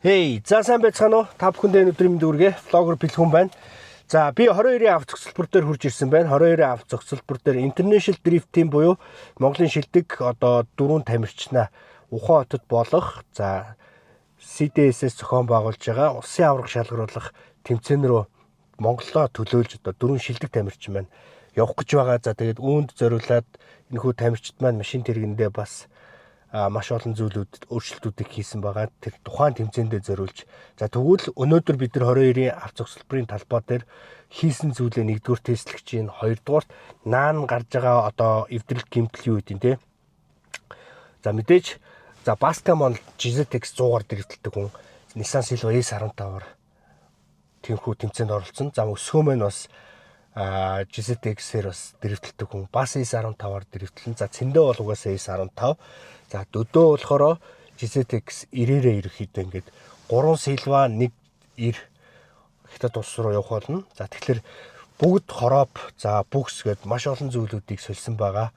Хей, за сайн байцгаана уу? Та бүхэндээ өнөөдрийн мэнд үргээ влогер бэлгүн байна. За би 22-ийн авто зогсолбор дээр хурж ирсэн байна. 22-ийн авто зогсолбор дээр International Drift Team буюу Монголын шилдэг одоо дөрвөн тамирчнаа Ухаан хотод болох за CDS-с зохион байгуулж байгаа улсын аварга шалгаруулах тэмцээн рүү Монголоо төлөөлж одоо дөрвөн шилдэг тамирчин маань явах гэж байгаа. За тэгээд үүнд зориулаад энэхүү тамирчид маань машин тэргэндээ бас маш олон зүйлүүд өөрчлөлтүүдийг хийсэн байгаа. Тэр тухайн тэмцээндээ зориулж. За тэгвэл өнөөдөр бид нар 22-ийн авто зогсолборын талбай дээр хийсэн зүйлээ нэгдүгээр тестлэх чинь, хоёрдугаар наан гарч байгаа одоо эвдрэл гэмтэл юу гэдэг нь те. За мэдээж за Баскамон GZX 100-аар дэрвдэлдэг хүн Nissan Silva S15-аар тиймхүү тэмцээнд оролцсон. За өсгөө маань бас GZX-ээр бас дэрвдэлдэг хүн бас S15-аар дэрвдэлэн. За цэндээ бол угаасаа S15. За дөдөө болохоор GZX 90-ээрээ ерөөхдөө ингээд 3 Silva 1 90 хятад улс руу явах болно. За тэгэхээр бүгд хорооп за бүкс гээд маш олон зүйлүүдийг сольсон байгаа.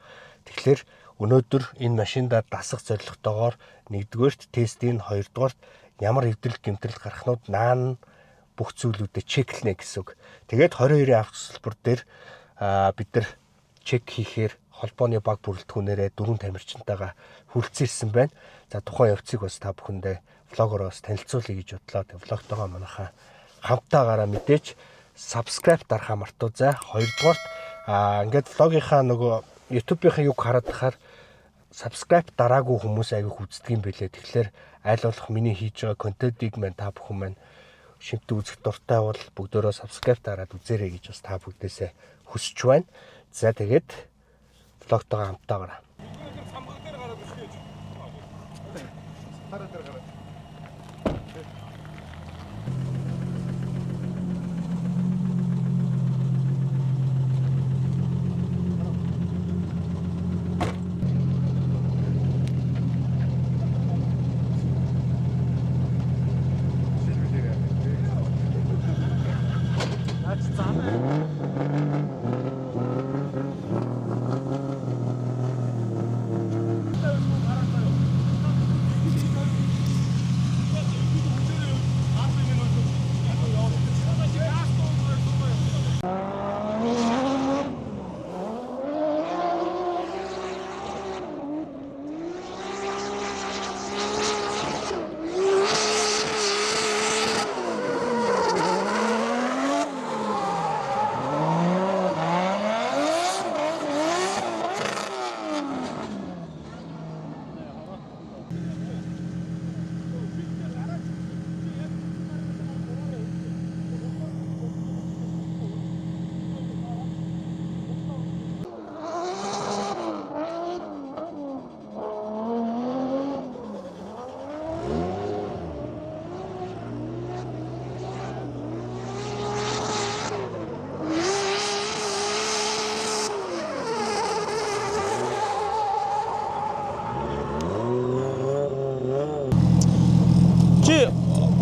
Тэгэхээр өнөөдөр энэ машиндаа дасах зорилготойгоор нэгдүгээрт тестийн, хоёрдугаарт ямар эвдрэл гэмтрэл гарахнууд наан бүх зүйлүүдэд чеклэнэ гэсэн үг. Тэгээд 22-ийн авто зогсолбор дээр бид нар чек хийхээр холбооны баг бүрэлдэхүүнээрээ дөрвөн тамирчинтайгаа хүрэлцэн байна. За тухайн явцыг бас та бүхэндээ влогороос танилцуулъя гэж бодлоо. Тэг влогтойгоо манайхаа хамтаагаараа мэдээж subscribe дарахаа мартаоцай. Хоёрдугаарт ингээд влогынхаа нөгөө YouTube-ийн юг хараад тахаар subscribe дараагүй хүмүүс аяг үздэг юм бэлээ. Тэгэхээр аль болох миний хийж байгаа контентыг маань та бүхэн маань шимтэг үзэх дуртай бол бүгдөө subscribe дараад үзээрэй гэж бас та бүгдээсээ хүсэж байна. За тэгээд влогтойгоо хамтаагаараа.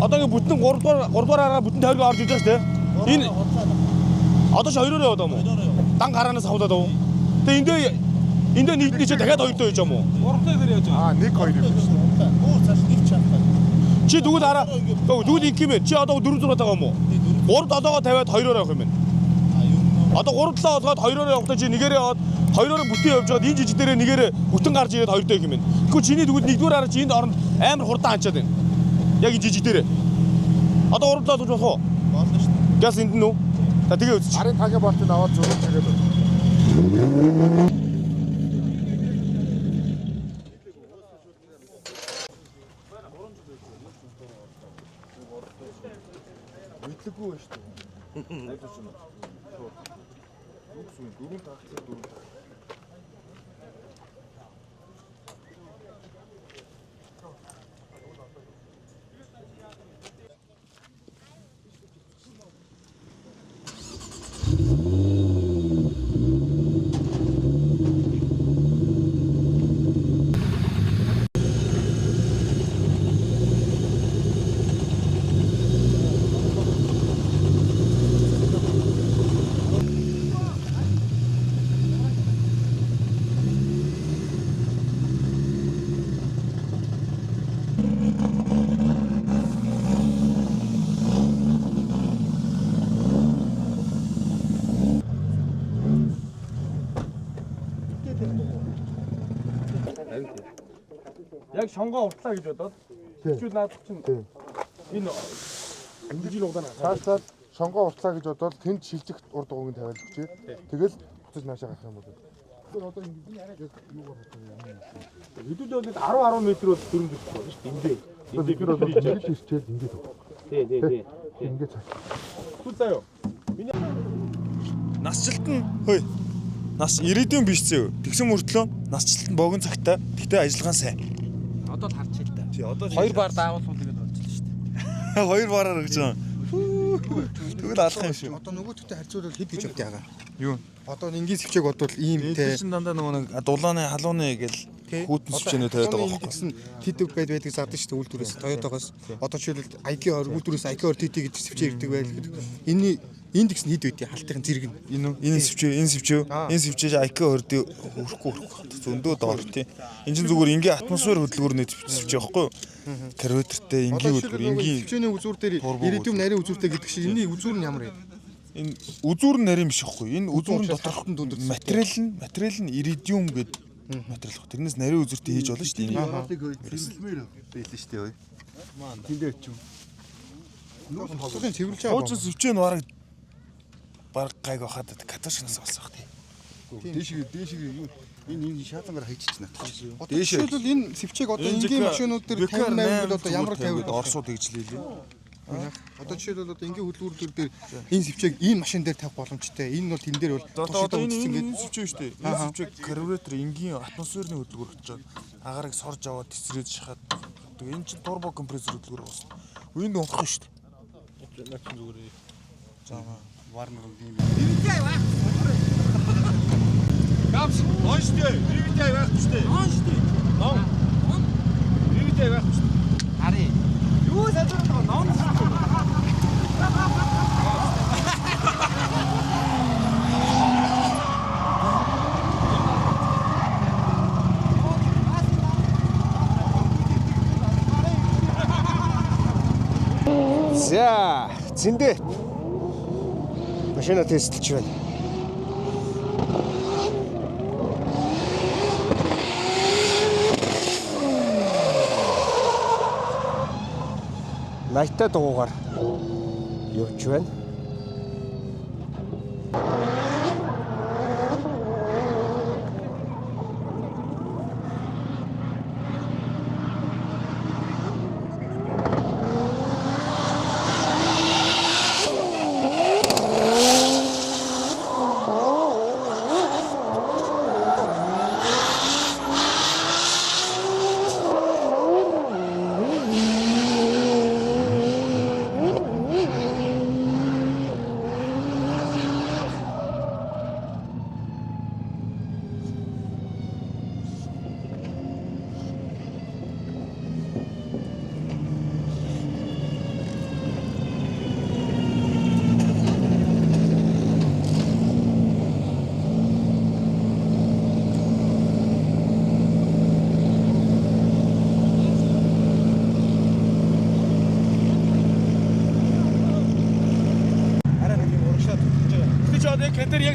Одоо бүтэн 3 дугаар араа бүтэн тойргоо орж иж байгаа шүү дээ. Энэ одоо ч 2-өөр яваад байгаа юм уу? Дан гараанаас хавлаад байгаа. Тэгээ эндээ Энд нийтний чи дахиад 2 доо хийж байгаа мó. 3 дээр яаж байгаа. 1 2 юм шүү дээ. Өөр цааш ивч чадах. Чи дүүл хараа. Дүүл инх юм бэ? Чи одоо 4 зураад байгаа мó. 3 7-оо тавиад 2-оор явах юм байна. Одоо 3 7 болгоод 2-оор явахдаа чи нэгээрээ яваад 2-оор бүтэн явж байгаад энэ жижиг дээрээ нэгээрээ бүтэн гарч ирээд 2 доо юм байна. Тэгэхгүй чиний дүүл 1-р хараа чи энд оронд амар хурдан ханчаад байна. Яг энэ жижиг дээрээ. Одоо 3 7 болж болох уу? Болно шүү дээ. Газ энд нь үү? За тэгээ үзчих. Харин тагийн болтыг аваад зурж ирээд байна. Мэдлэггүй байна шүү дээ. Найдаж байна. Үгүй дөрөв тагцаа дөрөв. Яг шонгоо уртлаа гэж бодоод хичүүл наадах чинь энэ ингэж угаана. Цаашдаа шонгоо уртлаа гэж бодоод тэнд шилжих урд дугуйг тавиад өгчээ. Тэгэл буцаж наашаа гарах юм бол. Тэгэхээр одоо ингэ арай юугаар бодох юм. Хэдүүлээ бол 10 м бол дөрөв дэх болно шүү дээ. Эндээ Тэгэхээр одоо ингэж ирчээл ингэж өг. Тий. Ингэ цааш. Түл заяа. Насжилт нь хөөе. Нас ирээдүйн биш зөө. Тэгсэн мөртлөө насжилт нь богино цагтаа. Тэгтээ ажиллагаа сайн. Одоо л харчих л да. Тий, одоо 2 баар даавал тэгээд болж л шүү дээ. 2 баараар гэж байгаа. Тэгвэл алах юм шүү. Одоо нөгөөдөгтэй харьцуулбал хэд гэж бод яагаа. Юу? Одоо энгийн сэвчээг бодвол ийм те. Чин дандаа нөгөө нэг дулааны халууны гэл хүүтэн сэвчэнэ тавиад байгаа байхгүй. Гэсэн тэдэг байдаг заадаг шүү дээ үйлдвэрээс Toyota-гоос. Одоо жишээлбэл IQ20 үйлдвэрээс IQ20 TT гэж сэвчээ ирдэг байлгүй. Энийн энд гэсэн хэд байдгийг халтын зэрэг нь. Энэ сэвчээ IQ20-д хүрэхгүй зөндөө доор тий. Энэ чинь зүгээр ингийн атмосфер хөдөлгөөрний сэвчээ байхгүй юу? Карбюратортэй энгийн хөдөлгөөр энгийн сэвчээний үзүүр дээр ирээдүйн нарийн үзүүртэй гэдэг шиг энэний үзүүр нь ямар юм? энэ үзүүр нь нарийн биш байхгүй. Энэ үзүүрэн доторх материал нь иридиум гэдэг материал баг. Тэрнээс нарийн үзүүртэй хийж болно шүү дээ. Цэвэрлэмээр байлээ шүү дээ. Маань тэндээ очив. Нүүрс хогцсон цэвэрлж байгаа. Хуучин сэвчээ нь бараг гайг байхад каташнаас болсон баг тий. Дээшиг юу энэ шаатангаар хайчих надад. Дээшээ бол энэ сэвчээг одоо энгийн машинууд дээр 58 бол одоо ямар тавиад орсууд тэгжлээ. Одоо жишээлбэл одоо энгийн хөдөлгүүр дээр энэ сэвчээг энэ машин дээр тавих боломжтой. Энэ бол тэн дээр бол одоо энэ сэвчээ шүү дээ. Энэ сэвчээ карбюратор энгийн атмосферны хөдөлгөөр очоод агарыг сорж аваад тесрээд шахаад энэ чинь турбо компрессор хөдөлгөөр болсон. Үеинд унах шүү дээ. начин зүгээр. За варнер юм. Гамс онштэй. Ривтэй байх штэ. Онштэй. Ном. Ривтэй байх штэ. Хари. Юу садраад байгаа ном. За, зэндээ. Машина тестэлж байна. Найтаа дугуугаар явж байна.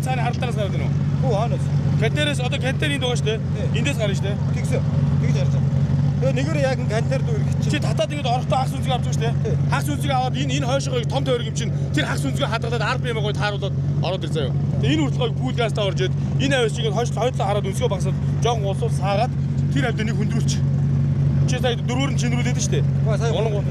яг цаана харалтараас гараад байна уу? Хөө хаанаас? Кантарээс одоо кантар энд байгаа шүү дээ. Эндээс гарна шүү дээ. Тэгсэн. Тэгж харж байгаа. Тэгээ нэгэр яг кантар дүүр гэж. Чи татаад ингэж орохдоо хагас үнцгийг авч байгаа шүү дээ. Хагас үнцгийг аваад энэ хойшоогоо том тойрог юм чинь тэр хагас үнцгийг хадгалаад 10 бие гой тааруулаад ороод ир заяа. Тэгээ энэ хүртэл пул газтаа орж ид энэ авьяас чигээр хойшлоо хараад үнцгөө багсаад жоохон улсуул саагаад тэр авьяа нэг хүндрүүлч. Чи сая дөрөөр нь чинрүүлээд нь шүү дээ. Гол гол.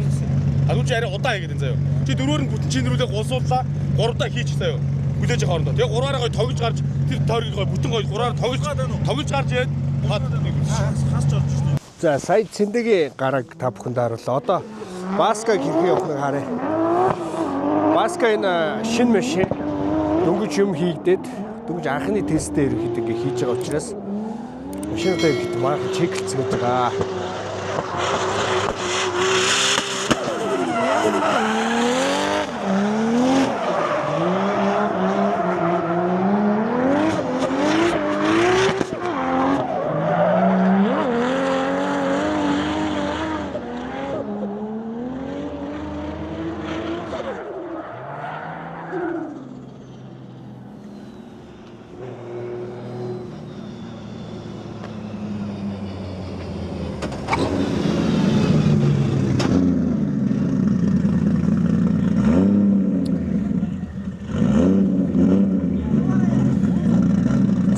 Адуу чи арай удаа хийгээд энэ заяа. Чи дөрөөр нь бүтэн чинрүүлээ гулсууллаа 3 удаа хийчих заяа. Хүлээж хоорондоо. Тэгээ 3-аараа гой тоглож гарч тэр тойргийг гой бүтэн гой 3-аар тоглож гарч яад хасч орж шүү дээ. За сая цэндэгийн гараг та бүхэнд харууллаа. Одоо Баска хэрхэн явахыг харъя. Баска энэ шинэ машин дөнгөж юм хийгдээд дөнгөж анхны тестээр ирэхэд ингээ хийж байгаа учраас машинтай ирэхэд маань чеклцгээд байгаа.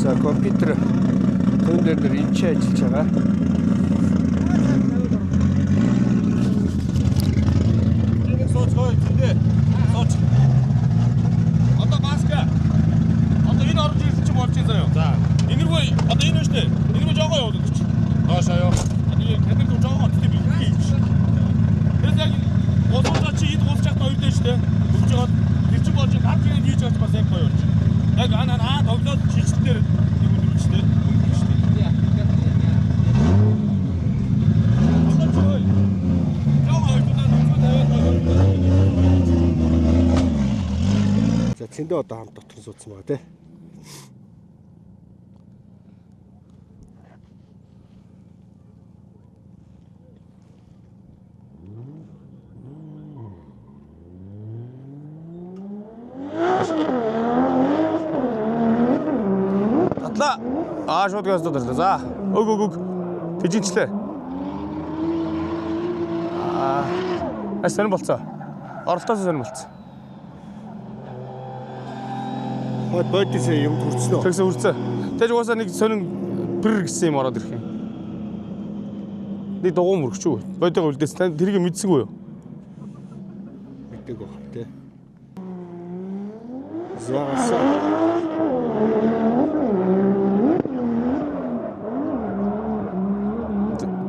За компьютер тэн дээр энэ ч ажиллаж байгаа. Энийг сууцгой тэндээ. Сууч. Одоо Баска. Одоо энэ орж ирсэн чинь болж байгаа заяа. За. Энэргүй одоо энэ шүү дээ. Энэргүй жоо явуулдаг чи. Доошоо ёо. Одоо яг кантар дуу жоо тийм хийж. Тэр яг госоолаа чи энд госч чадна хоёр дээ шүү дээ. Бүгж жоод тэр чинь болж гарч ирээд хийж байгаа ч бас яг гоё болж. Яг анаа тоглоод чичтэр нэг үлдчихтэй. За цэндээ одоо хамт дотор суудсан байгаа тий. Татлаа. Шууд газ дуурлаа. За. Өг. Тэжинчлээ. Сонир болцоо. Оролтоос сонир болцоо. Хойд бодис юм хүрсэн үү? Тэгсэн хүрцээ. Тэгж угаасаа нэг сонин бэр гэсэн юм ороод ирэх юм. Нэг дугуй мөрөгч үү? Бодиго үлдээс тань тэрийг мэдсэгүй юу? Мэддэг баг тий. Зааса.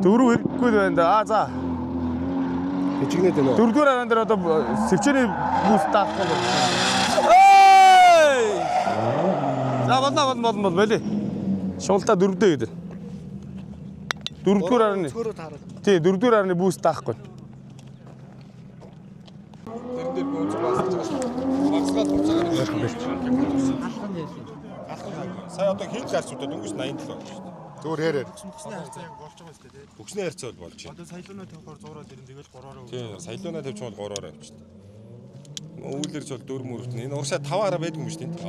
Дөрөв хэрэггүй байна да. За. Хичгнээд байна уу? Дөрөвдүгээр аран дээр одоо сэвчээний бүс таахгүй байна. За болно болий. Шуултаа дөрөвдөө гэдэг. Дөрөвдүгээр арны. Тий, дөрөвдүгээр арны бүс таахгүй. Тэр дээр бөөж баасч байгаа шүү. Багсгаад буцаагаад Сая одоо хин зарц удаа дөнгөж 87 байна шүү дээ. Зүгээр ярээр. Бүхний харьцаа бол болж байна. Одоо саялуунаа тавихаар 100-аар ирэн тэгэл 3-аар. Тийм, саялуунаа тавьж бол 3-аар авчихсан. Үүлэрч бол 4 мөрөтн. Энэ урсаа 5-аараа байдаг юм шүү дээ.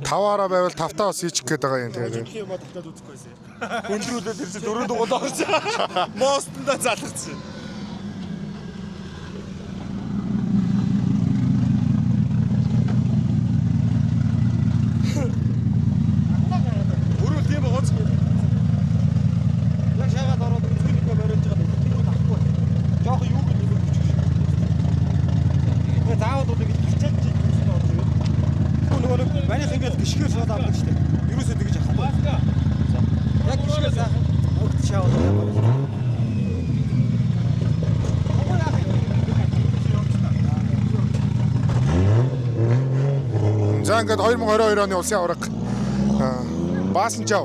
5-аараа байвал 5-таа бас хийчих гээд байгаа юм тэгээд. юм баталгаад үзэхгүйсэн. Өндрүүлээд ирсэн дөрөв дугуйд орсон. Моостонда залгацсан. Өөрөө тийм байгаач. Яг шагаад ороод үзүүлэх бариулж байгаа. Тэр тахгүй. Жохо юу гэж хэлчих шиг. Тэгээ заавал уу гэж хичээж чи юусэн орж ирээ. Нөгөө манайх ингээд гიშгээр шууд авдаг штеп. Юусоо тэгэж авахгүй. Яг гიშгээр сайхан өгч шаваад яваа. За ингээд 2022 оны улсын авраг Баасанчав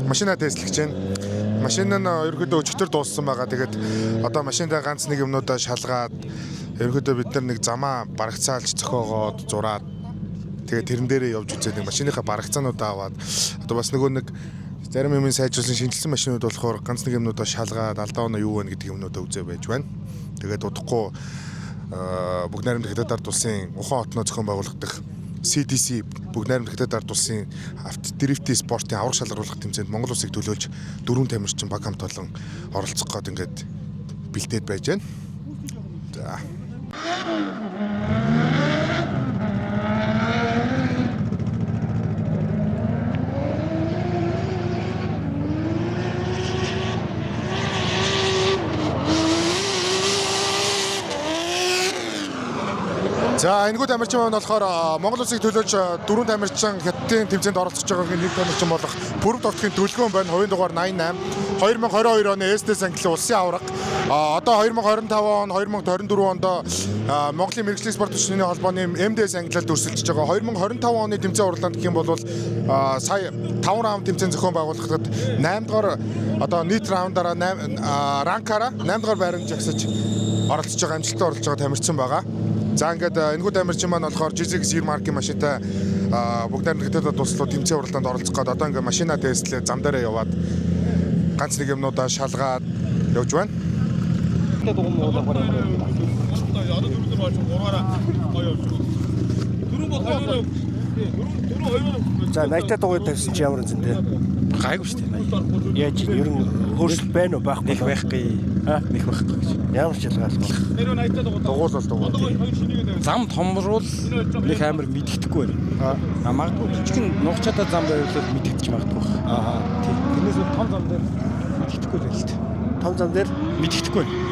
машина тестлэгч байна. Машин нь ерөөдөө өчтөр дууссан байгаа. Тэгээд одоо машинтай ганц нэг юмнуудаа шалгаад ерөөдөө бид нар нэг замаа барагцаалж зохиогоод зураад тэгээд тэрэн дээрээ явж үзээд машиныхаа барагцаануудаа аваад одоо бас нөгөө нэг зарим юмын сайжруулсан шинжилсэн машинууд болохоор ганц нэг юмнуудаа шалгаад алдаа оноо юу вэ гэдэг юмнуудаа үзээ байж байна. Тэгээд удахгүй Бүгд найрамд Хятадд улсын ухаан хотноо зохион байгуулагдах CDC бүгд найрамд Хятад ард улсын дрифти спортын аврах шалгаруулах тэмцээнд Монгол улсыг төлөөлж 4 тамирчин баг хамт олон оролцох гээд ингээд бэлдээд байж байна. За. За энэгүй тамирчин маань болохоор Монгол улсыг төлөөж 4 тамирчин Хятадын тэмцээнд оролцож байгаагийн нэг тамирчин болох Пүрэв Товтгийн төлгөөн байна. Хувийн дугаар 88. 2022 оны СТС ангиллын улсын авраг. Одоо 2025 он 2024 онд Монголын мэрэгжлийн спорт төсвийн холбооны МДС ангиллалд өрсөлдөж байгаа. 2025 оны тэмцээн уралдаанд гэх юм бол сая 5 раунд тэмцээн зохион байгуулагдаад 8 дугаар одоо нийт раундаараа ранкаараа 8 дугаар байранд жагсаж оролцож байгаа амжилттай оролцож байгаа тамирчин байгаа. За ингээд энэгүй тамирчин маань болохоор GZX 90 маркийн машинтай бүгд найрамд Хятадд туслуу тэмцээн уралдаанд оролцох гээд одоо ингээд машина тестлээ зам дээрээ яваад ганц нэг юмнуудаа шалгаад явж байна. За 80-тай дугаар тавьсан чи ямар зэн дээ? Гайгүй шүү дээ. Яаж ер нь хөрсөл байна уу байхгүй Нэг байхгүй. Нэг байхгүй гэж. ямар ч ялгаалгүй. Дугуул бол дугуул. Зам томруул нэг амар мэддэхгүй байна. Магадгүй жижигэн нугчаада зам байвал мэддэж магадгүй. Тийм. Тэрнээс бол том зам дээр мэддэхгүй л л. Том зам дээр Мэддэхгүй байна.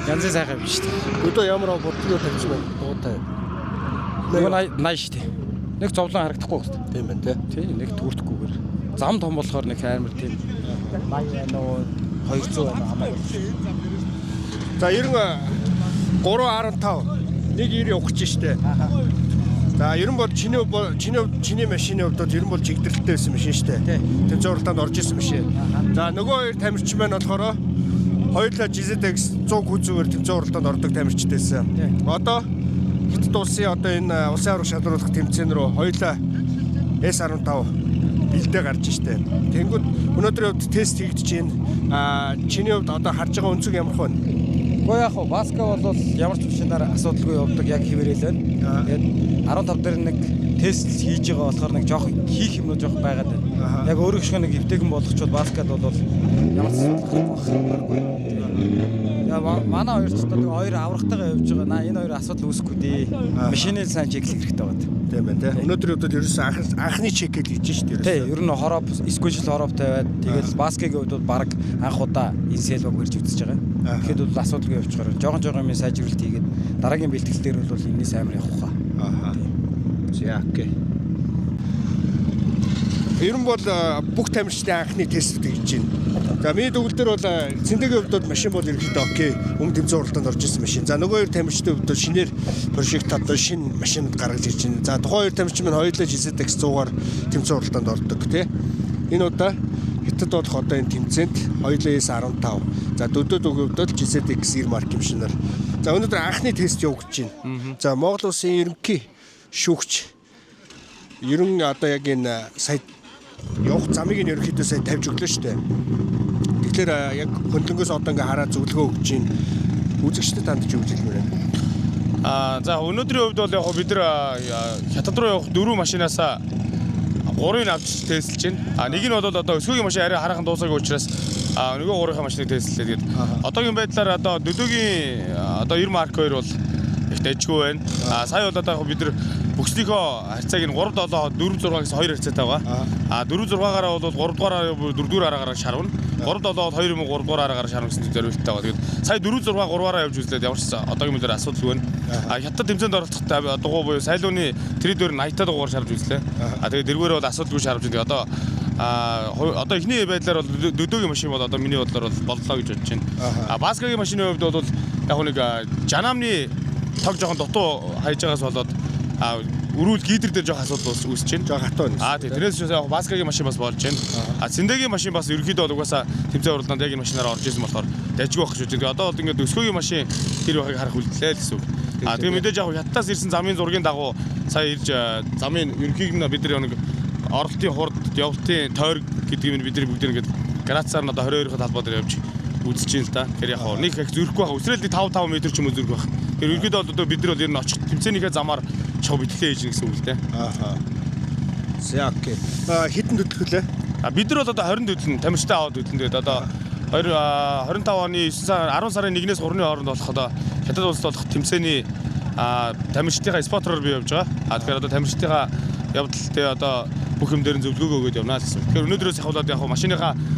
Янзын сайхан юм шүү дээ. өдөө ямар бодгоо тавьсан байна. Дуутай. Нөгөө 80 шүү дээ. Нэг зовлон харагдахгүй шүү дээ. Тийм байна те. Тийм нэг түүртгүйгээр. Зам том болохоор нэг амар тийм 80 байна уу 200 байна хамаагүй. За 93.15 1.90 явах гэж штэ. За ер нь бол чиний машины хувьд ер нь бол жигдэрэлтэй байсан машин штэ. Тэмцээн уралдаанд орж исэн машин. За нөгөө хоёр тамирчин маань болохоор хоёулаа GZX 100 хүзүүгээр тэмцээн уралдаанд ордог тамирчдээсэн. Одоо Хятад улсын одоо энэ улсын аврах шалгаруулах тэмцээн рүү хоёулаа S15 бэлдээ гарч штэ. Тэнгүүд өнөөдрийн хувьд тест хийгдэж байна. Чиний хувьд одоо харж байгаа өнцөг ямар вэ? Гэхдээ яг хуу баска бол ямар ч машинаар асуудалгүй явдаг яг хിവэрэл байна. Тэгээд 15 дээр нэг тест хийж байгаа болохоор нэг жоох хийх юмнууд жоох байгаад байна. Яг өөрөө шиг нэг эвтэйгэн болгочвол баскад бол ямар ч асуудал байхгүй. Яа манай хоёр ч одоо хоёр аврагтайгаа явж байгаа. Энэ хоёр асуудал үүсэхгүй дээ. Машины сайн чеклэх хэрэгтэй байна. Тийм байна те. Өнөөдрийн удаад ерөөсөн анхны чекэл хийж штэ. Тий, ер нь хороп, сквишл хороп тавиад тэгээд баскагийн хувьд бол баг анх удаа энэ сэлбэг гэрж үзэж байгаа. Тэгэхэд бол асуудалгүй явчихаар. Жогон юм сайжруулалт хийгээд дараагийн бэлтгэл дээр бол энэс амар явах хаа. За окей. Ер нь бол бүх тамирчдын анхны тест хийж байна. За миний төгөлдөр бол цэндэгийн хувьд бол машин бол ерөөхдөө окей. Өмнө тэмцээн уралдаанд орж исэн машин. За нөгөө хоёр тамирчдын хувьд бол шинээр прожект одоо шинэ машинууд гаргаж ирж байна. За тухайн хоёр тамирчин маань хоёулаа GZX 100-аар тэмцээн уралдаанд ордог тий. Энэ удаа Хятад болох одоо энэ тэмцээнд хоёулаа S15. За дөрөвдөө хувьд бол GZX 90 маркийн машинаар. За өнөөдөр анхны тест явагдаж байна. За Монгол улсын ерөнхий шүүгч ер нь одоо яг энэ сая явах замыг нь ерөнхийдөө сая тавьж өглөө шүү дээ. Тэгэхээр яг хөндлөнгөөс одоо ингээ хараад зөвлөгөө өгч чинь үзэгчдэд хандж өгч хэлмээр байна. За өнөөдрийн хувьд бол яг бид нар Хятад руу явах 4 машинаас 3-ыг авч тестэлж байна. Нэг нь бол одоо өсвөгийн машин арай хараахан дуусаагүй учраас нөгөө 3-ын машиныг тестэлээд одоогийн байдлаар одоо дөдөөгийн одоо 90 марк 2 бол их дэжгүй байна. Сая бол одоо бид нар бүхснийхөө харьцааг нь 3-7 4-6 гэсэн хоёр харьцаатай байгаа. 4-6-аараа бол 3-дугаараа 4-дугаар араагаар шарвна. 3-7-д 2 юм уу 3-дугаар араагаар шарвна гэсэн зорилттой байгаа. Тэгээд сая 4-6 3-аараа явж үзлээд ямар ч одоогийн мэдлэр асуудал байна. Хятад тэмцээнд оролцохтой дугуй буюу сайлууны трейдер 80-та дугаар шарвж үзлээ. Тэгээд дэргээр бол асуудалгүй шарвж байгаа. Одоо эхний байдлаар бол дөдөөгийн машин бол одоо миний бодлоор бол боллоо гэж бодож байна. Баскагийн машины хувьд бол яг нэг жанамны тог жоохон дутуу хайж байгаас болоод өрүүл гидер дээр жоох асуудал үүсэж байна. Жоо хатуу байна. Тийм тэрээс яг баскагийн машин бас болж байна. Цэндэгийн машин бас ерөөхдөө бол угаасаа тэмцээн уралдаанд яг энэ машинаараа орж ирсэн болохоор дайжгүй байх шүү. Тэгээ одоо бол ингээд өсгөөгийн машин тэр байгааг харах үлдлээ л гэсэн үг. Тэгээ мэдээж яг хятадаас ирсэн замын зургийн дагуу сая ирж замын ерөнхийг нь бид нар нэг оролтын хурд, явалтын тойрог гэдгийг бид нар бүгд ингээд градусаар нь одоо 22-ын талбай дээр явж үзэж байна л да. Тэгэхээр яг нэг их зөрөхгүй байх. Өсрөл 5 м ч юм уу зөрөх байх. Тэгэхээр ерөнхийдөө бол одоо бид нар бол ер нь очих тэмцээнийхээ замаар шоу битлээ хийж гэсэн үг л дээ. За окей. Хэдэн төдөлгөлээ? Бид нар бол одоо 20 төдөлн тамирчтай аваад төдөлн тэгээд одоо 25 оны 9 сар 10 сарын 1-ээс 3-ны хооронд болох одоо хятад улсад болох тэмцээний тамирчдынхаа спонсороор би явж байгаа. Тэгэхээр одоо тамирчдынхаа явдалтай одоо бүх юм дээр зөвлөгөө өгөөд явна гэсэн. Тэгэхээр өнөөдрөөс ахвалаад яг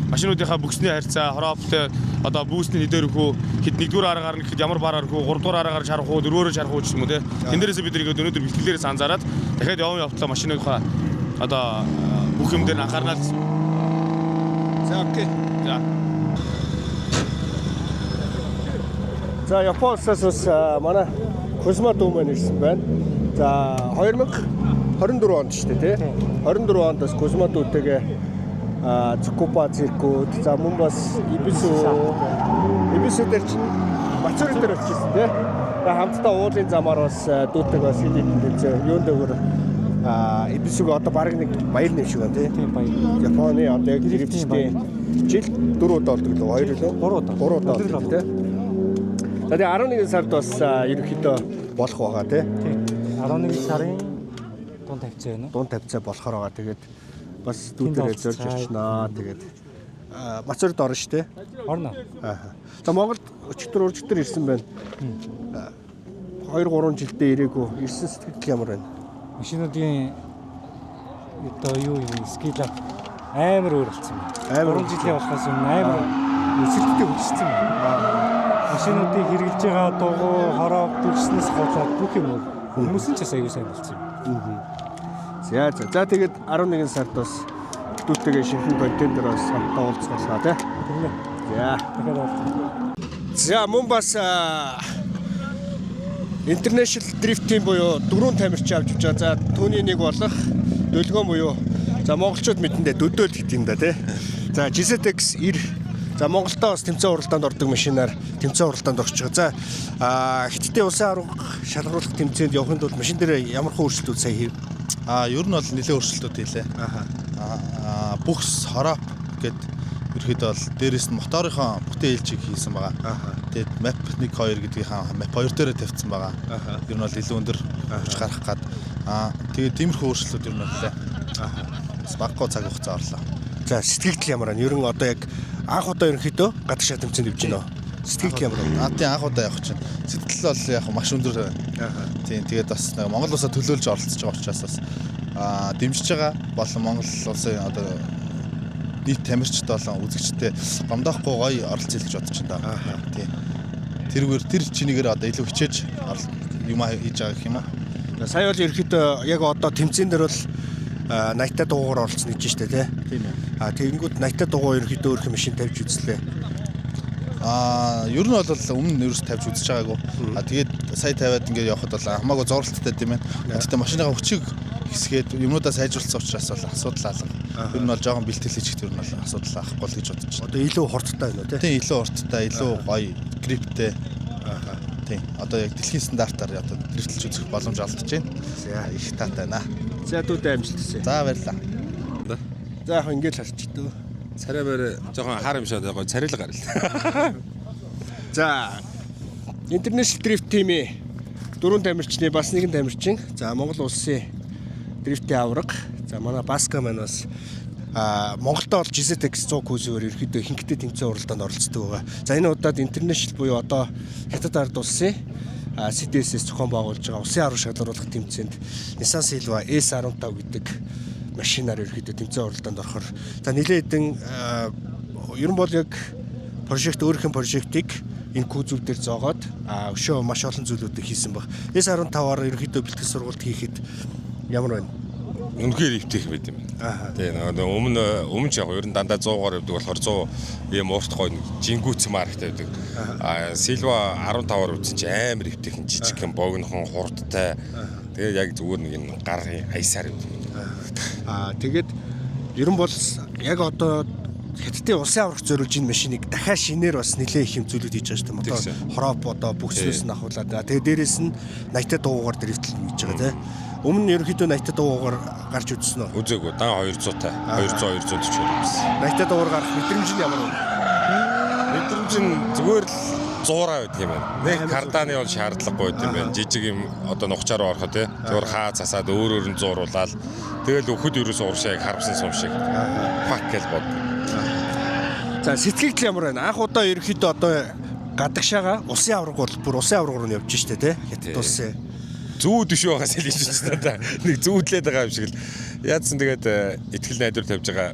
машинуудынхаа бүсний харьцаа, хороптой одоо бүүсний хэдээр хөө хэд нэгдүгээр аргаар нь гэхэд ямар бараар хөө, гуравдугаар аргаар шарах уу, дөрөвөөр шарах уу гэх юм уу те. Тэн дээрээс бид нэг өнөөдөр бэлтгэлээрээс анзаараад дахиад явна явтлаа машинуудынхаа одоо бүх юм дээр анхаарна гэсэн. За окей. За. За Японоос бас манай Космо Дүүмэн ирсэн байна. За 2024 онд шүү дээ тий. 24 онд бас Космо Дүүтэйгээ Цукупа циркүүд за мөн бас Ибису дээр чинь Мацури дээр очижсэн тий. Тэгээ хамтдаа уулын замаар бас Дүүтэйг бас хийдэн тэмцээ юунд дөөр Ибисуг одоо баг нэг баяр нэм шиг байна тий. Тийм баяр. Японы одоо яг дэвчтэй жил 4 удаа болдог лөө 2 лөө 3 удаа болдог тий. Тэгээ 11 сард бас ерөнхийдөө болох байгаа тий. 11 сарын дунд тавьцаа байна уу? Дунд тавьцаа болохоор байгаа. Тэгээд бас дүүтэрээ зорж очноо. Тэгээд Мацурд орно шүү дээ. Орно. За Монголд өчигдөр ирсэн байна. 2-3 жилдээ ирээгүй. Ирсэн сэтгэл ямар байна? Машинуудын одоо юу скил амар өөр болсон байна. 3 жилийн болохоос өмнө амар өсөлттэй хөгжсөн байна. Машинуудыг хэрэглэж байгаа дугуй, хороо дүрснээс гадаад бүх юм хүмүүс нь ч бас аюу сайн болсон юм. За тэгээд 11 сард бас дүүтэйгээ шинхэн контент дээр бас хамтдаа уулзгалаа тий. За. За мөн бас International Drift Team буюу 4 тамирчин авч явж байгаа. За түүний нэг болох Дөлгөөн буюу за монголчууд мэдэндээ Дөдөөл гэдэг юм да тий. За GZX 90 за Монголдоо бас тэмцээн уралдаанд ордог машинаар тэмцээн уралдаанд орж байгаа. За Хятадын улсын арга шалгаруулах тэмцээнд явахын тулд машин дээр ямар хөө өөрчлөлтүүд сая хийв? Ер нь бол нэлээд өөрчлөлтүүд хийлээ. Бүхс хороо гэд ерөөдөө бол дээрээс нь моторынхоо бүтээн ээлжийг хийсэн байгаа. Тэгээд map 1 2 гэдгийнхаа map 2 дээрээ тавьсан байгаа. Ер нь бол илүү өндөр хүч гарах гад. Тэгээд тиймэрхүү өөрчлөлтүүд ер нь боллоо. Бас баггүй цаг хугацаа орлоо. За сэтгэл ямар байна? Ер нь одоо яг анх удаа ерөнхийдөө гадагш тэмцээнд явж байна. Сэтгэл ямар байна? Тийм анх удаа явах чинь. Сэтгэл бол яг маш өндөр байна. Тийм тэгээд бас Монгол улсаа төлөөлж оролцож байгаа учраас бас дэмжиж байгаа болон Монгол улсын одоо нийт тамирчид болон үзэгчтэй гомдоохгүй гоё оролцож бодож байна. Тийм. Тэр чинийгээр одоо илүү хичээж юм хийж байгаа гэх юм уу? Сая бол ерөнхийдөө яг одоо тэмцээн дээр бол найтаа дугуугаар оролцсон гэж штэ тий. Тийм ээ. Тэгэнгүүт найтаа дугуй ерөнхийдөө өөр хэм машин тавьж үзлээ. Ер нь бол өмнө ерөөс тавьж үзэж байгаагүй. Тэгээд сая тавиад ингээд явхад бол хамаагүй зуралттай тийм ээ. Гэхдээ машиныхаа хүчийг хэсгээд юмудаа сайжруулсан учраас бол асуудал алга. Ер нь бол жоохон бэлтгэл хийчих ер нь бол асуудал авахгүй л гэж бодож байна. Одоо илүү хурдтай байна уу тий? Тийм илүү хурдтай, илүү гоё гриптэй. Тийм. Одоо яг дэлхийн стандартаар одоо дрифтлж үзэх боломж олдож байна. За их таатай байна. За дүүдээ амжилт хүсье. За баярлалаа. За яг ингээд харчдөө. Царай барь жоохон хаар юм шиг гоё царил гарал. За International Drift Team-ийн 4 тамирчны бас нэгэн тамирчин. За Монгол улсын дрифтийн авраг. За манай Баска маань бас Монголдо бол GZX 100 cruiser-ээр ерөөдөө хинхтэй тэмцээн уралдаанд оролцдог байгаа. За энэ удаад International буюу одоо Хятад ард улсын CDS-с зохион байгуулж байгаа улсын арга шалгаруулах тэмцээнд Nissan Silva S15 гэдэг машинаар ерөөдөө тэмцээн уралдаанд орохоор за нэлээд хэдэн ер нь бол яг прожект өөрийнх нь прожектыг энэ кузов дээр зоогоод өшөө маш олон зүйлүүдийг хийсэн баг. S15-аар ерөөдөө бэлтгэл сургалт хийхэд ямар байна? Үнэхээр ивтэх байт юм. Тэгээ өмнө ч яг ер нь дандаа 100-аар явдаг болохоор 100 ийм уурт гоё жингүүц марктай байдаг. Silva 15-аар үзсэн чи амар ивтэх жижигхэн богинохон хурдтай. Тэгээ яг зүгээр нэг энэ гарын аясаар юм. Тэгээд ер нь бол яг одоо Хятадын улсын аврагт зориулж энэ машиныг дахиад шинээр бас нэлээд их юм зүйлүүд хийж байгаа шүү дээ. Тэгсэн. Одоо хороп одоо бүгслээс нь ахуулаад. Тэгээ дээрэс нь 80-тай дуугаар дрифтлэн хийж байгаа тийм. Өмнө нь ерөнхийдөө 80-тай дуугаар гарч үзсэн үү? Үзээгүй дан 200-тай 200 240 хүрсэн. 80-тай дуугаар гарах мэдрэмж нь ямар вэ? Мэдрэмж нь зүгээр л 100 байдаг юм байна. Нэг карданы бол шаардлагагүй байт юм байна. Жижиг юм одоо нухчаар орохоо тий. Зүгээр хаа засаад өөр нь зууруулаад тэгэл өхөд ерөөсөө уршааг харвсан сум шиг. Пак гэж бод. За сэтгэл ямар байна? Анх удаа ерөнхийдөө одоо гадагшаага улсын авраг бол бүр улсын авраг руу нь явж штэ тий. Хятад улсын Зүүд биш байгаас хэлж байна та. Нэг зүүдлээд байгаа юм шиг л. Яадсан тэгээд ихтгэл найдвар тавьж байгаа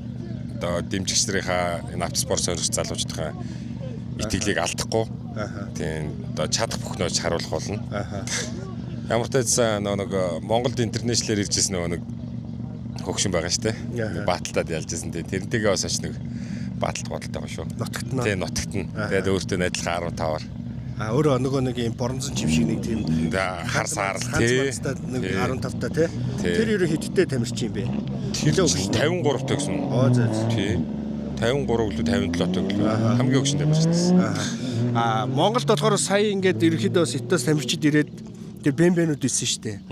одоо дэмжигч нарынхаа энэ автоспорт сонирхч залуучдынхаа итгэлийг алдахгүй. Тийм одоо чадах бүхнөөс харуулах болно. Ямар ч байсан нэг Монголд интернэшнлэр иржсэн нэг хөгшин байгаа штэ. Бааталтад ялжсэн. Тэрнтэйгээ бас оч нэг бааталт бодолтой байгаа шүү. нутагт нь. Тийм нутагт нь. Тэгээд өөртөө адилхан 15-аар. Өөрөө нөгөө нэг юм боронзон чим шиг нэг тийм Харсаар тий. Нэг 15-та тий. Тэр ерөө хиттэй тамирчин юм бэ? Тэр 53 төгс гэсэн. Оо зөө. Тий. 53 гэлээ 57 төгс. Хамгийн өгшөнд тамирчсан. Монголд болохоор сая ингээд ерөөхдөө сэтээс тамирчид ирээд тэр бэмбэнүүд исэн штэ.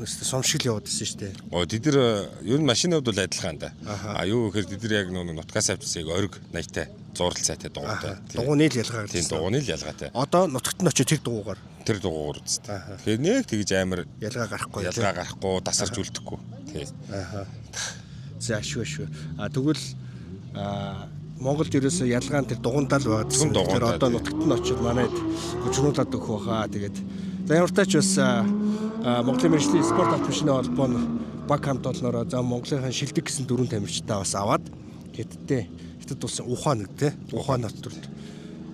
Сумшиг л яваад исэн штэ. Тэд нар ер нь машинууд бол адилхан да. Юу гэхээр тэд нар яг нэг нутгаас авчихсыг ориг 80-тай зуурал цайтай дугуйтай. Дугуйны л ялгаа. Тийм дугуйны л ялгаатай. Одоо нутагт нь очиж тэр дугуугаар. Тэр дугуугаар үсттэй. Тэгэхээр нэг тэгж амар ялгаа гарахгүй. Дасарч үлдэхгүй. Тийм. За шүү. Тэгвэл Монголд ерөөсөө ялгаан тэр дугуйндаа л байгаадсан. Тэр одоо нутагт нь очиж манайд хүчнүүлээд өгөх баха. Тэгээд за ямар тач бас Монголын мэргэжлийн спорт автомашины холбооны баг хамт олноороо за Монголын шилдэг гэсэн дөрвөн тамирчтай бас аваад Хятад улсын Ухаан те Ухаан нотторд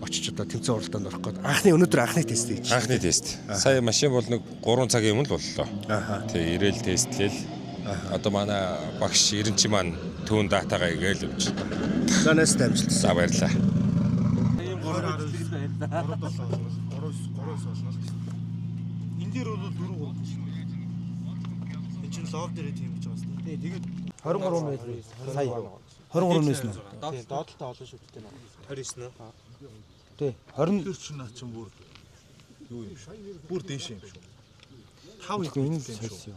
очиж одоо тэмцээн уралдаанд орох гээд өнөөдөр анхны тест хийж. Анхны тест. Сая машин бол нэг 3 цагийн өмнө л боллоо. Тэг ирээл тестлээл. Одоо манай багш Ирэнчи маань түүн датагаа игээл явж. За нэст амжилт. За баярлалаа. Энд дээр бол 4 3 шүү. Энд чинь лов дээр тийм гэж байгаа юм. Тэгээд 23 мэл сая 23 мэлс нь. доотлолтой олон шүү дээ. 29 нэ. Тий 20 Тэр чинь наа чинь бүр юу юм шүү. Бүр дээш юм шүү. 5 ид энэ л юм шүү.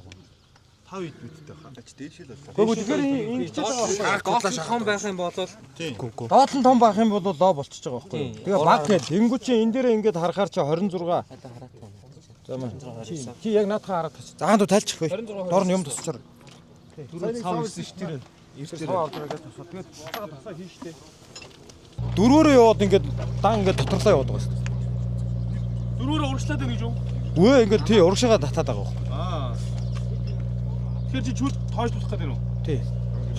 5 ид мэдтэй хаа. Дээш л болоо. Гэхдээ тэгэхээр ингэж байгаа Доотлол том байх юм бол Тийм. доотлол том байх юм бол лоо болчихж байгаа байхгүй юу? Тэгээ баг гэл тэнгуү чи энэ дээр ингээд харахаар чи 26. За маа. Чи яг наадхаа хараад тач. Заанд тайлчих бай. Дор нь юм тусчаар. Цав ирсэн ш тэр. Тэгээд тасаа хийштэй. Дөрөөрөө яваад ингээд дан ингээд доторлоо яваад байгаа шүү дээ. Дөрөөрөө урагшлаад байна гэж юу? Үгүй ингээд тий урагшаага татаад байгаа байхгүй. Тэгэхээр чи чүл тоош тусах гэдэг нь үү? Тий.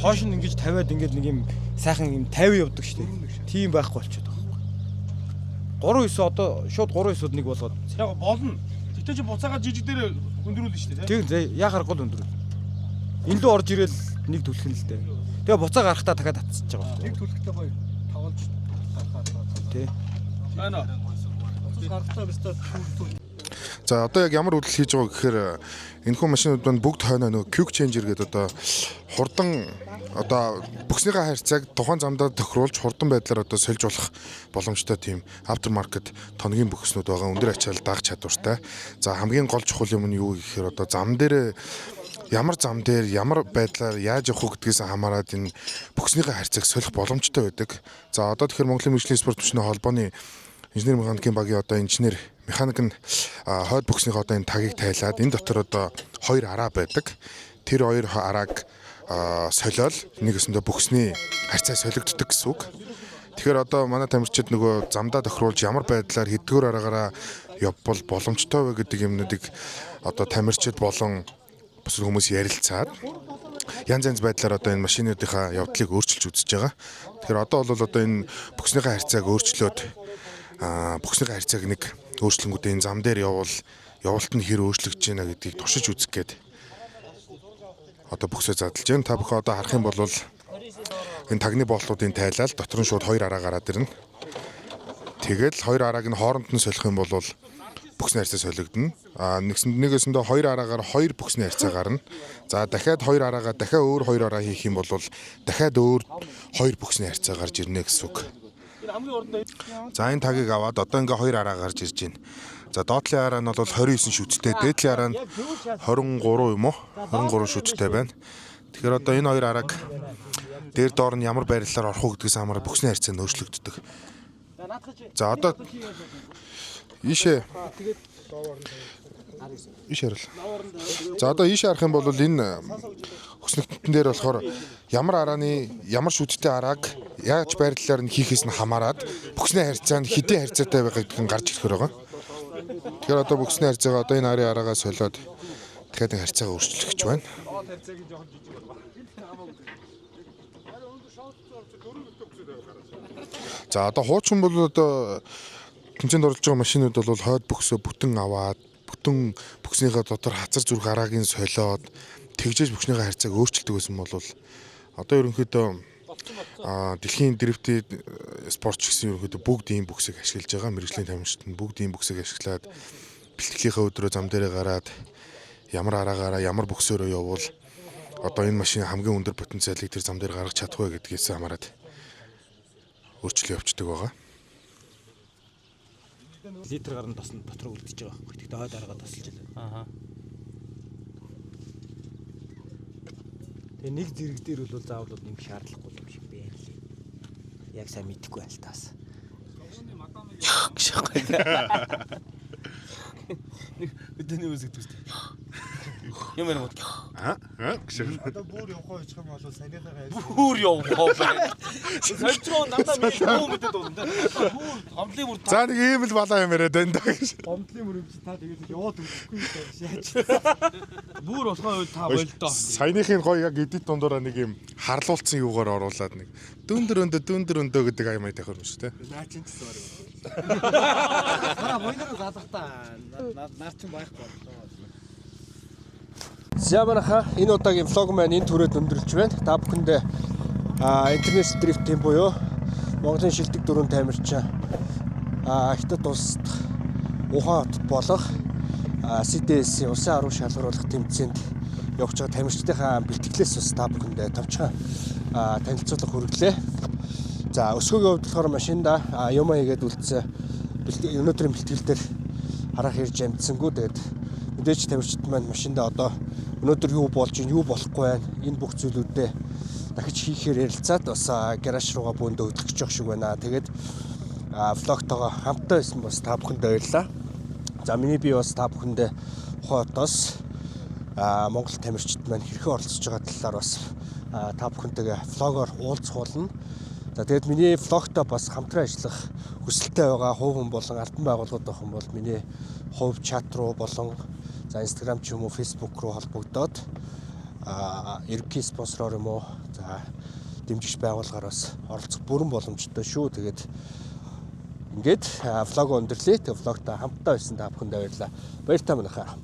Хоош нь ингэж тавиад ингээд нэг юм сайхан юм 50 явдаг шүү дээ. Тийм байхгүй болчиход байгаа байхгүй. 39 одоо шууд 39-д нэг болгоод. Яг болно. Тэгтээ чи буцаагаа жижиг дээр хөндрүүлнэ шүү дээ. Тийм яхаар гол өндөр. Эндүү орж ирэл нэг түлхэн л дээ. Тэгээ буцаа гарахтаа дахиад татчихж байгаа байхгүй. Нэг түлхтэй гоё тавалж гарахад. Тий. Байна. Гарахтаа бистаа За одоо яг ямар хөдөл хийж байгаа гэхээр энэхүү машинууд маань бүгд хойноо нөгөө quick changer гэдэг одоо хурдан одоо бүхснийхээ харьцааг тухайн замдаа тохируулж хурдан байдлаар одоо сольж болох боломжтой тийм aftermarket тоногийн бүхснүүд байгаа. Өндөр ачаал дагах чадвартай. За хамгийн гол чухал юм нь юу гэхээр одоо зам дээр ямар зам дээр ямар байдлаар яаж явах гэдгээс хамаарат энэ бүхснийхээ харьцааг солих боломжтой байдаг. За одоо тэгэхээр Монголын мэргэжлийн спорт төвчний холбооны инженер механикийн багийн одоо инженер механик нь хойд бүхснийхээ одоо энэ тагийг тайлаад энэ дотор одоо 2 араа байдаг. Тэр 2 арааг солиол нэг өсөндөө бүхсний харьцаа солигддог гэсэн үг. Тэгэхээр одоо манай тамирчид нөгөө замдаа тохируулж ямар байдлаар хэдгээр араагаараа явбал боломжтой вэ гэдэг юмнуудыг одоо тамирчид болон бус хүмүүс ярилцаад янз байдлаар одоо энэ машинуудынхаа явдлыг өөрчилж үзэж байгаа. Тэгэхээр одоо бол одоо энэ бүхснийхээ харьцааг өөрчлөөд бүхснийхээ харьцааг нэг өөрчлөнгүүдээ энэ зам дээр явуулт нь хэр өөрчлөгдөж байна гэдгийг туршиж үзэх гээд одоо бүхсээ задлж байна. Та бүхэн одоо харах юм бол энэ тагны болтуудын тайлал дотор нь шууд 2 араа гараад ирнэ. Тэгэл 2 арааг нь хооронд нь солих юм бол бүксний харьцаа солигдно. Нэгэсэндээ 2 араагаар 2 бүксний харьцаа гарна. За дахиад 2 араагаа дахиад өөр 2 араа хийх юм бол дахиад өөр 2 бүксний харьцаа гарч ирнэ гэсэн үг. За энэ тагийг аваад одоо ингээ 2 араа гарч ирж байна. За доотлын араа нь бол 29 шүттэй, дээдлийн араа нь 23 юм уу? 23 шүттэй байна. Тэгэхээр одоо энэ 2 арааг дээр доор нь ямар байрлалаар орох уу гэдгээс хамаараа бүксний харьцаа нөөцлөгддөг. За одоо ийшээ харил. За одоо ийшээ харах юм бол энэ хөснөгтөн дээр болохоор ямар арааны ямар шүттэй арааг яаж байрлалаар нь хийхээс нь хамаарат бүксний харьцаа нь хэдийн харьцаатай байгаа гэдгийг гарч ирэх байгаа. Тэгэхээр одоо бүксний харьцаагаа одоо энэ арын араагаа солиод дахиад энэ харьцаагаа өөрчлөх гэж байна. За одоо хуучин бол одоо тэмцээнд оролцож байгаа машинууд бол хойд бөксөө бүтэн аваад бүтэн бүкснийхээ дотор хазар зүрх араагийн солиод тэгжээж бүкснийхээ харьцааг өөрчилдөг байсан бол одоо ерөнхийдөө дэлхийн дрифтийн спортч гэсэн ерөнхийдөө бүгд ийм бүксийг ашиглаж байгаа. Мэргэжлийн тамирчид нь бүгд ийм бүксийг ашиглаад бэлтгэлийнхээ өдрөө зам дээрээ гараад ямар араагаараа ямар бүксөөрөө явбал одоо энэ машин хамгийн өндөр потенциалыг тэр зам дээр гаргаж чадах вэ гэдгээс хамаарат өөрчлөлт явуулдаг байгаа. Литр гарна тосно дотроо үлдчихэж байгаа. Гэхдээ хойд аргаа тосолж байна. Тэгээ нэг зэрэг дээр бол заавал нэмэх шаардлагагүй юм шиг байна лээ. Яг сайн мэдэхгүй байна л таас. Өдөөний үсэг төстэй. Юм байна уу? Одоо бүр явах очих юм бол санийхаа Бүр явах байна. Сольцоо надад мэдгүй мэдээд байна. Бүр гомдлын бүр За нэг ийм л балаа юм яриад байна даа гэж. Гомдлын мөрөмж та тэгээд яваад өгөхгүй яаж. бүр болохоо та болдоо. Саяныхын гоё яг эдит дундаараа нэг юм харлуулсан юугаар оруулаад нэг дүндэр өндөө гэдэг аймаа тахир юм шүү те. Наа чинь гэсэн баг. Аа воиноо залгатаа. Нар чинь байхгүй. За манайха энэ удаагийн влог маань энэ түрээд өндөрлж байна. Та бүхэндээ интернэшнл дрифтийн буюу Монголын шилдэг дөрвөн тамирчин хятад улсад Ухаан хотод болох CDS-ийн улсын арга шалгаруулах тэмцээнд явж байгаа тамирчдынхаа бэлтгэлээс бас та бүхэндээ товчхон танилцуулга хүргэлээ. За өсгөөгийн хувьд болохоор машинда юм хийгээд үлдсэн өнөөдрийн бэлтгэл дээр харах ирж амжсангүй. Тэгээд мэдээж тамирчид маань машинда одоо өнөөдөр юу болж ийн юу болохгүй байна. Энэ бүх зүйлүүдээ дахиж хийхээр ярилцаад бас гараж руугаа бөөндөө хөтлөж явах шиг байна. Тэгээд влогтойгоо хамтдаа байсан бас та бүхэнд баярлалаа. За миний би бас та бүхэндээ хотоос Монгол тамирчид маань хэрхэн оролцож байгаа талаар бас та бүхэнтэйгээ влогоор уулзах болно. За тэгээд миний влогтой бас хамтран ажиллах хүсэлтэй байгаа хувь хүн болон албан байгууллагууд байх юм бол миний хувь чат руу болон за Instagram ч юм уу Facebook руу холбогдоод ерөнхий спонсороор юм уу за дэмжигч байгууллагаар бас оролцох бүрэн боломжтой шүү. Тэгээд ингээд влог өндөрлөө. Тэгээд влогтой хамтдаа байсан та бүхэнд баярлалаа. Баяр та манайхаа.